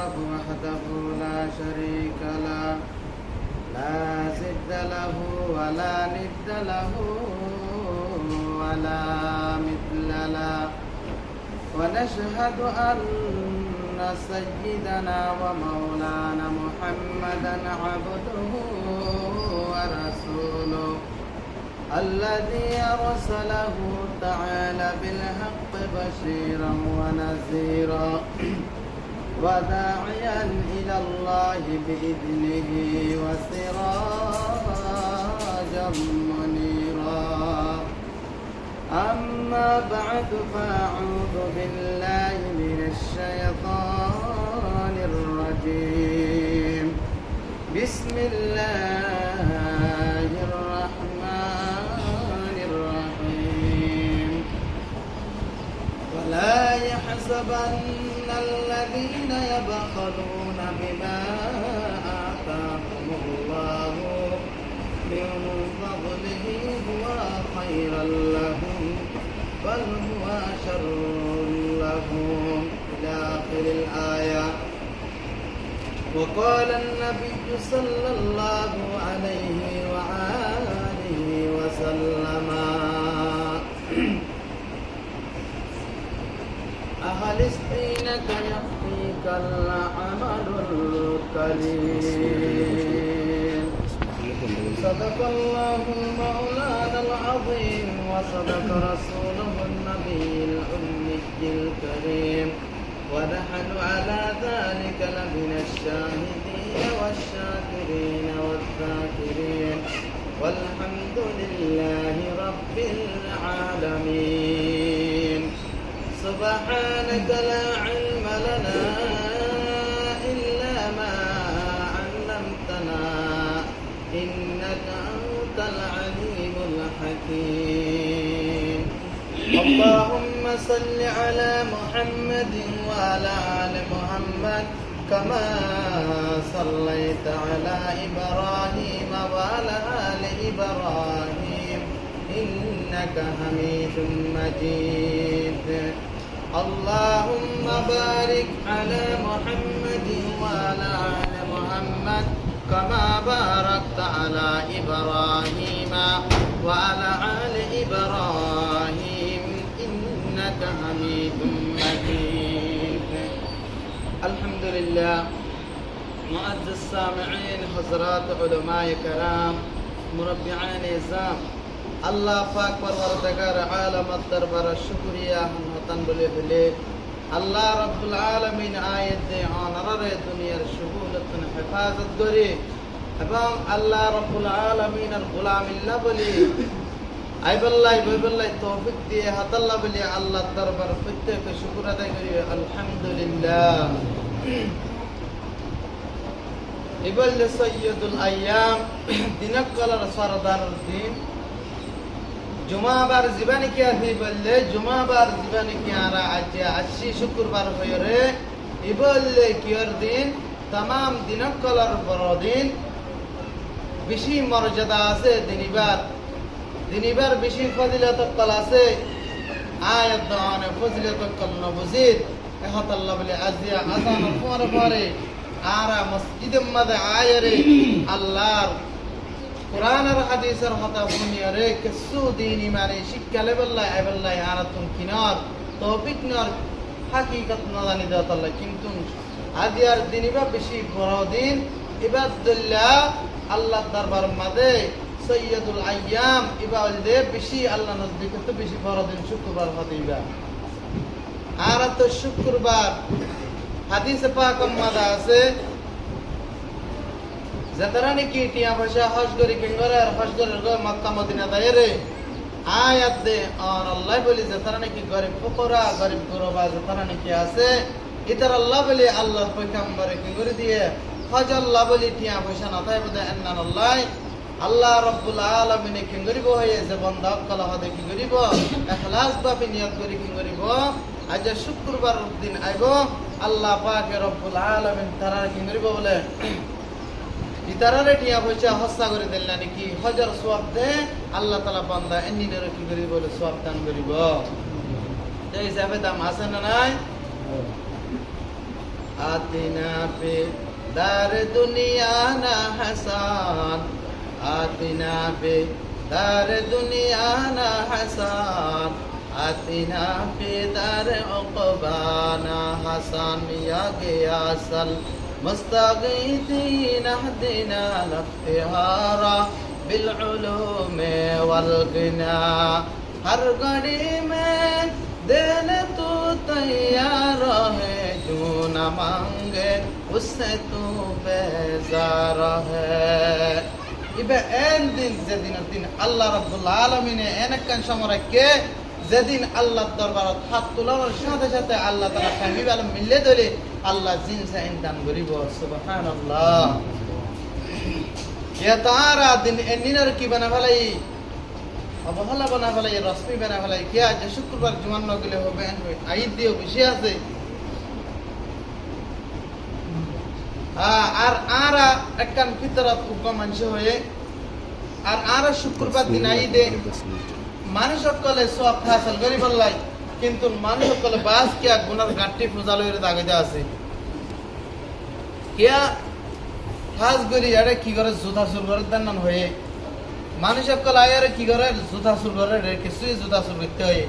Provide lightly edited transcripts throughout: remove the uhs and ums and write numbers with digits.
الله وحده لا شريك له لا ضد له ولا ند له ولا مثل له ونشهد أن سيدنا ومولانا محمدا عبده ورسوله الذي أرسله تعالى بالحق بشيرا ونذيرا وداعيا إلى الله بإذنه وسراجا منيرا أما بعد فأعوذ بالله من الشيطان الرجيم بسم الله الرحمن الرحيم ولا يحسبن الذين يبخلون بما آتاهم الله من فضله هو خيرا لهم بل هو شر لهم إلى آخر الآية. وقال النبي صلى الله عليه وآله وسلم أخلص دينك يكفيك العمل القليل. صدق الله مولانا العظيم وصدق رسوله النبي الأمي الكريم ونحن على ذلك لمن الشاهدين والشاكرين والذاكرين والحمد لله رب العالمين. سبحانك لا علم لنا إلا ما علمتنا إنك أنت العليم الحكيم. اللهم صل على محمد وعلى آل محمد كما صليت على إبراهيم وعلى آل إبراهيم إنك حميد مجيد. اللهم بارك على محمد وعلى آل محمد كما باركت على إبراهيم وعلى آل إبراهيم إنك حميد مجيد. الحمد لله. معزز السامعين حضرات علماء كرام مربعان نظام আল্লাহ পাক পরওয়ারদিগার আলামত দরবার শুকরিয়া হামদান বলে বলে আল্লাহ রাব্বুল আলামিন আয়াতে অনারে দুনিয়ার সুবুলতন হেফাজত করে এবং আল্লাহ রাব্বুল আলামিনের গোলামিল্লাহ বলে আইবাল্লাহ তৌফিক দিয়ে হাতাল্লাহ বলে আল্লাহর দরবার প্রত্যেককে শুকর আদায় করি আলহামদুলিল্লাহ। ইবল সাইয়্যিদুল আইয়াম দিনকালার সরদারুল দিন जुमाबार जीवानी क्या थी बोले जुमाबार जीवानी क्या रहा आज अच्छी शुक्रवार हुए रे इबले कियर दिन तमाम दिनों कलर बरो दिन बिशी मर्यादा से दिनीबार बिशी फजिलत कला से आयत दाने फजिलत कल नबुजीद कहत अल्लाह बोले अजिया अजान फरे आरा मस्जिद मदे आयरे अल्लाह कुरान और हदीस और हता बुनिया रे किस्सु दीनी माने शिक्काले बल्ला आइबल्ला यारतुन किनार तौफिक नर हकीकत नदानी दात अल्लाह किंतु आदियार दिनीबा बेशी बড় दिन इबादुल्लाह अल्लाह दरबार मदे सय्यदुल अय्याम इबादे बेशी अल्लाह नजदीक तो बेशी बড় दिन शुक्रवार हदिबा आरा तो शुक्रवार हदीस पाक मदा से जतरानी की टिया भाषा हज करी किंगरे और हज कर मक्का मदीना दायरे आयत दे और अल्लाह बोली जतरानी की गरीब फुकरा गरीब गुरबा जतरानी की आसे इधर अल्लाह बोली अल्लाह पैगंबर किंगरे दिए हज अल्लाह बोली टिया भाषा ना ताई बदे अन्ना अल्लाह रब्बुल आलमीन किंगरे बो है जे बंदा कला हदे किंगरे बो इखलास बाफी नियत करी किंगरे बो आज शुक्रवार दिन आइबो अल्लाह पाक रब्बुल आलमीन तारा किंगरे बो बोले ইতারারে টিয়া পয়সা হস্তা করে দিল না নাকি হজার সওয়াব দে আল্লাহ তাআলা বান্দা এন্নিরে কি করি বলে সওয়াব দান করিব এই হিসাবে দাম আছে না নাই আতিনা ফি দার দুনিয়ানা হাসান আতিনা ফি দার দুনিয়ানা হাসান আতিনা ফি দার উকবানা হাসান ইয়া গিয়াসাল মুস্তাগীথিন আহদিনা লাফতিহারা বিল উলুমি ওয়াল গিনা हर घड़ी में देने तू तैयार है जो न मांगे उससे तू बेजार है इबे एन दिन जेदिन दिन अल्लाह रब्बुल आलमीन एनकान समरके যেদিন আল্লাহর দরবারত হাত তোলার সাথে সাথে আল্লাহ তাআলা কামিবাল মিলে ধরে আল্লাহ জিনসা ইনদান করিব সুবহানাল্লাহ ইয়া তারা দিন এনিনার কি বানা ফেলাই অবহেলা বানা ফেলাই রশ্মি বানা ফেলাই কে আজ শুক্রবার জুমান ন গেলে হবে আইদ দিও বেশি আছে আর আরা একখান ফিতরত উগ্র মানুষ হয়ে আর শুক্রবার দিন আইদে মানুষ সকলে সব হাসিল করি বললাই কিন্তু মানুষ সকলে বাস কিয়া গুনার গাঁটটি ফুজালো এর দাগে আছে কিয়া হাজ করি আরে কি করে জুতা সুর করে দেন হয়ে মানুষ সকল আয়ারে কি করে জুতা সুর করে রে কিছুই জুতা সুর করতে হয়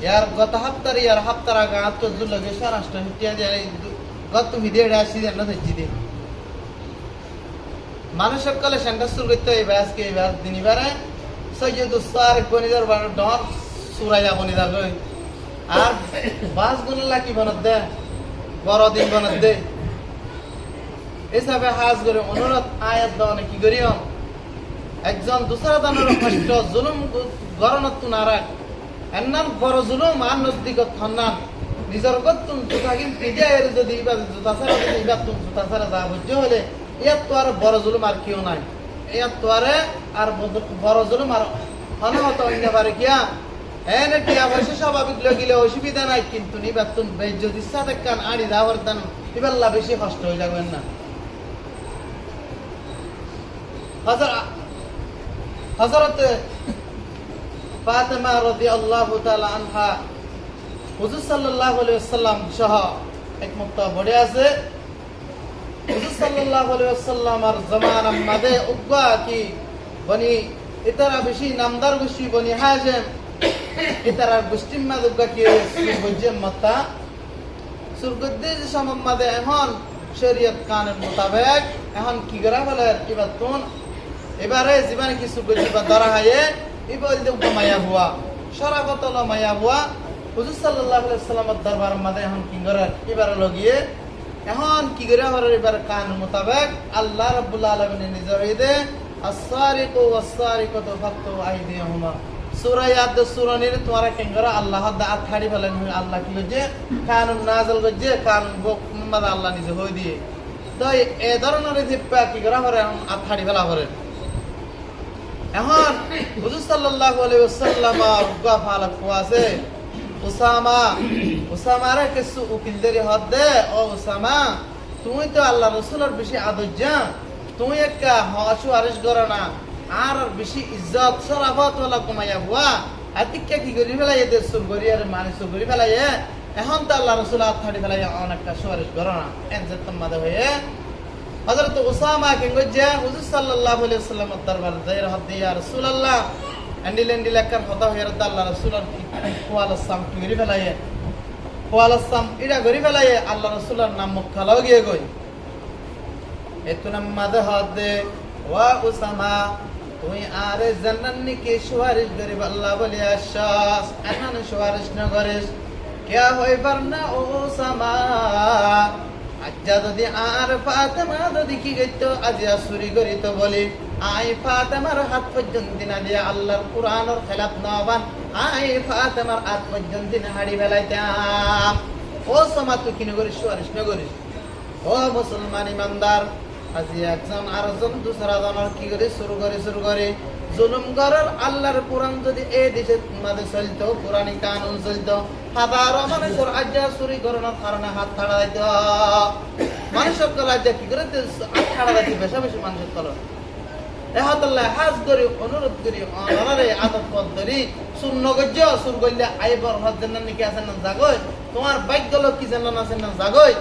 यार गत हफ्तार यार हफ्तार आगे आज तो जो लगे राष्ट्र हिटिया दे गत विदे राशि दे ना सच्ची दे মানুষ সকলে সেন্টার শুরু করতে হয় ব্যাসকে ব্যাস দিনিবারে সৈয়দ উস্তার বনিদার বানো ডর সুরাইয়া বনিদার কই আর বাস গুনলা কি বনত দে বড় দিন বনত দে এসবে হাজ করে অনুরোধ আয়াত দাও কি করিও একজন দুসরা দানের কষ্ট জুলুম গরনত নারাক এন্নান বড় জুলুম আর নজদিক থন্নান নিজর গতুন তুকাগিন পিজায়ের যদি ইবা জুতাসারা যদি ইবা তুম জুতাসারা যা বুঝে হলে ইয়াত তো আর বড় জুলুম আর কিও নাই ইয়াত তো আর বড় জুলুম আর হনহত হইতে পারে কিয়া এনে কি অবশ্য স্বাভাবিক লগিলে অসুবিধা নাই কিন্তু নিবা তুম বেজ্জত ইচ্ছা কান আড়ি দাওয়ার দান ইবাল্লা বেশি কষ্ট হয়ে যাবেন না হযরত ফাতেমা রাদিয়াল্লাহু তাআলা আনহা হুজুর সাল্লাল্লাহু আলাইহি ওয়াসাল্লাম সহ এক মুক্তা বড়ে আছে হুজুর সাল্লাল্লাহু আলাইহি ওয়াসাল্লামের জামানার মধ্যে উগ্গা কি বনি ইতারা বেশি নামদার গোষ্ঠী বনি হাজেম ইতারা গোষ্ঠীর মধ্যে উগ্গা কি সুরগজ্জে মতা সুরগজ্জে সমম মধ্যে এখন শরীয়ত কানুন মোতাবেক এখন কি করা বলে ইবাতুন এবারে জীবনে কি সুরগজ্জে বা ধরা হয় ইবল দে মায়া হুয়া শরাফত ল মায়া হুয়া হুজুর সাল্লাল্লাহু আলাইহি ওয়াসাল্লামের দরবার মধ্যে এখন কি করে এবারে লগিয়ে এখন কি করে হরে এবারে কানুন মোতাবেক আল্লাহ রাব্বুল আলামিন নিজে হইদে আসসারিকু ওয়াসসারিকাতু ফাকতু আইদিহুমা সূরা ইয়াদ সূরানির তোরা কেঙ্গরা আল্লাহ দা আথাড়ি বলেন আল্লাহ কি যে কানুন নাযিল করছে কানুন মুহাম্মদ আল্লাহ নিজে হই দিয়ে তো এই ধরনের জিপ্পা কি করে হরে আথাড়ি ফেলা হরে এখন হুজুর সাল্লাল্লাহু আলাইহি ওয়াসাল্লাম উগা ফালা কোয়াছে উসামা রে কিছু উকিলদের হাত দে ও উসামা তুই তো আল্লাহ রাসূলের বেশি আদর্জা তুই একটা হাসু আরিশ করো না আর বেশি ইজ্জত শরাফত ওয়ালা কমাইয়া হুয়া আতিকা কি করি ফেলাই এদের সুর করি আর মানুষ করি ফেলাই এখন তো আল্লাহ রাসূল আথাড়ি ফেলাই অনেকটা সুয়ারিশ করো না এনজেত তোমাদের হয়ে হযরত উসামা কেঙ্গজা হুজুর সাল্লাল্লাহু আলাইহি ওয়াসাল্লামের দরবার যাইর হাত দিয়া রাসূলুল্লাহ এন্ডিল একখান কথা হয়ে আল্লাহ রাসূলের কোয়ালাস সাম কি করি ফেলাই কোয়ালাস সাম ইডা করি ফেলাই আল্লাহ রাসূলের নাম মুখালাও গিয়ে গই এতুনাম মাদে হাত দে ওয়া উসামা তুই আরে জান্নাতনি কে সুয়ারিশ করি আল্লাহ বলি আশাস এনান সুয়ারিশ না করিস কে হইবার না ও উসামা আজ্জা যদি আর ফাতেমা যদি কি গইতো আজিয়া চুরি করি তো বলি আই ফাতেমার হাত পর্যন্ত না দিয়ে আল্লাহর কোরআনের খেলাফ নবান আই ফাতেমার হাত পর্যন্ত না হাড়ি ফেলাইতাম ও সমা তুই কিনে করিস সুয়ারিশ না করিস ও মুসলমান ইমানদার আজি একজন আরেকজন দুসরা জনের কি করে শুরু করে জুলুম করার আল্লাহর কোরআন যদি এই দেশে মাঝে চলতো কোরআনী কানুন চলতো হাজারো মানুষের আজ্জা চুরি করানোর কারণে হাত ছাড়া দিত মানুষের কল আজ্জা কি করে হাত ছাড়া দিতে বেশি বেশি মানুষের কল এহাতাল্লাহ হাজ করি অনুরোধ করি অনারে আদত পথ ধরি শূন্য গজ্জ সুর করলে আইবর হজ জান্নাত নাকি আছেন না জাগই তোমার ভাগ্য লোক কি জান্নাত আছেন না জাগই